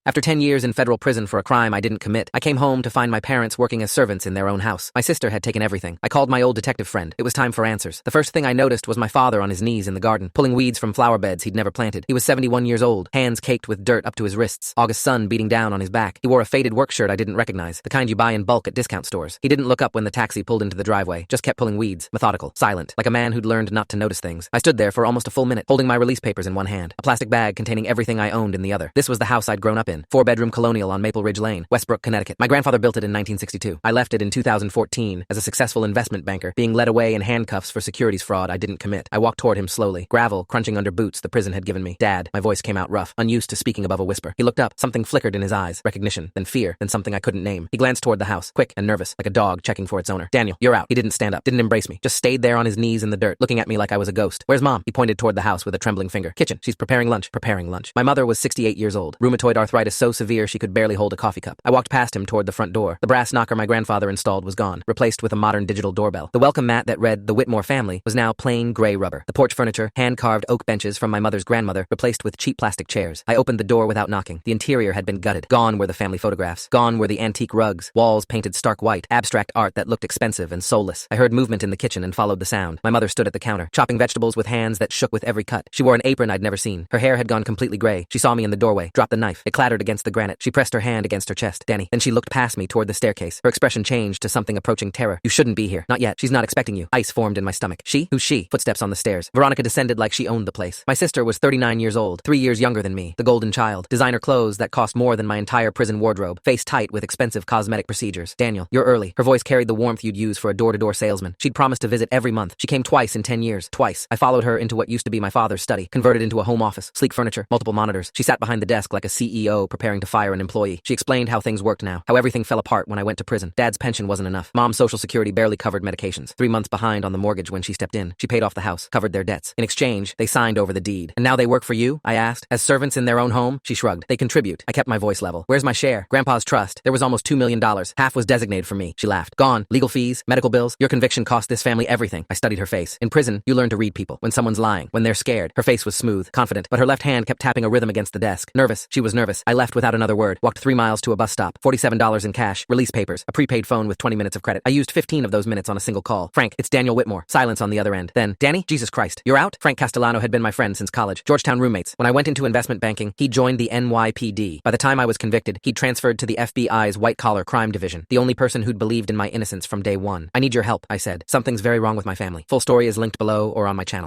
After 10 years in federal prison for a crime I didn't commit, I came home to find my parents working as servants in their own house. My sister had taken everything. I called my old detective friend. It was time for answers. The first thing I noticed was my father on his knees in the garden, pulling weeds from flower beds he'd never planted. He was 71 years old, hands caked with dirt up to his wrists, August sun beating down on his back. He wore a faded work shirt I didn't recognize, the kind you buy in bulk at discount stores. He didn't look up when the taxi pulled into the driveway, just kept pulling weeds, methodical, silent, like a man who'd learned not to notice things. I stood there for almost a full minute, holding my release papers in one hand, a plastic bag containing everything I owned in the other. This was the house I'd grown up in, 4-bedroom colonial on Maple Ridge Lane, Westbrook, Connecticut. My grandfather built it in 1962. I left it in 2014 as a successful investment banker, being led away in handcuffs for securities fraud I didn't commit. I walked toward him slowly, gravel crunching under boots the prison had given me. Dad, my voice came out rough, unused to speaking above a whisper. He looked up, something flickered in his eyes, recognition, then fear, then something I couldn't name. He glanced toward the house, quick and nervous, like a dog checking for its owner. Daniel, you're out. He didn't stand up, didn't embrace me, just stayed there on his knees in the dirt, looking at me like I was a ghost. Where's Mom? He pointed toward the house with a trembling finger. Kitchen. She's preparing lunch. Preparing lunch. My mother was 68 years old, rheumatoid arthritis so severe she could barely hold a coffee cup. I walked past him toward the front door. The brass knocker my grandfather installed was gone, replaced with a modern digital doorbell. The welcome mat that read The Whitmore Family was now plain gray rubber. The porch furniture, hand-carved oak benches from my mother's grandmother, replaced with cheap plastic chairs. I opened the door without knocking. The interior had been gutted. Gone were the family photographs. Gone were the antique rugs, walls painted stark white, abstract art that looked expensive and soulless. I heard movement in the kitchen and followed the sound. My mother stood at the counter, chopping vegetables with hands that shook with every cut. She wore an apron I'd never seen. Her hair had gone completely gray. She saw me in the doorway, dropped the knife. It clattered against the granite. She pressed her hand against her chest. Danny. Then she looked past me toward the staircase. Her expression changed to something approaching terror. You shouldn't be here. Not yet. She's not expecting you. Ice formed in my stomach. She? Who's she? Footsteps on the stairs. Veronica descended like she owned the place. My sister was 39 years old, 3 years younger than me. The golden child. Designer clothes that cost more than my entire prison wardrobe. Face tight with expensive cosmetic procedures. Daniel, you're early. Her voice carried the warmth you'd use for a door-to-door salesman. She'd promised to visit every month. She came twice in 10 years. Twice. I followed her into what used to be my father's study, converted into a home office. Sleek furniture, multiple monitors. She sat behind the desk like a CEO preparing to fire an employee. She explained how things worked now, how everything fell apart when I went to prison. Dad's pension wasn't enough. Mom's social security barely covered medications. 3 months behind on the mortgage when she stepped in. She paid off the house, covered their debts. In exchange, they signed over the deed. And now they work for you? I asked. As servants in their own home? She shrugged. They contribute. I kept my voice level. Where's my share? Grandpa's trust. There was almost $2 million. Half was designated for me. She laughed. Gone. Legal fees, medical bills. Your conviction cost this family everything. I studied her face. In prison, you learn to read people. When someone's lying, when they're scared. Her face was smooth, confident, but her left hand kept tapping a rhythm against the desk. Nervous. She was nervous. I left without another word. Walked 3 miles to a bus stop. $47 in cash. Release papers. A prepaid phone with 20 minutes of credit. I used 15 of those minutes on a single call. Frank, it's Daniel Whitmore. Silence on the other end. Then, Danny? Jesus Christ. You're out? Frank Castellano had been my friend since college. Georgetown roommates. When I went into investment banking, he joined the NYPD. By the time I was convicted, he'd transferred to the FBI's white-collar crime division. The only person who'd believed in my innocence from day one. I need your help, I said. Something's very wrong with my family. Full story is linked below or on my channel.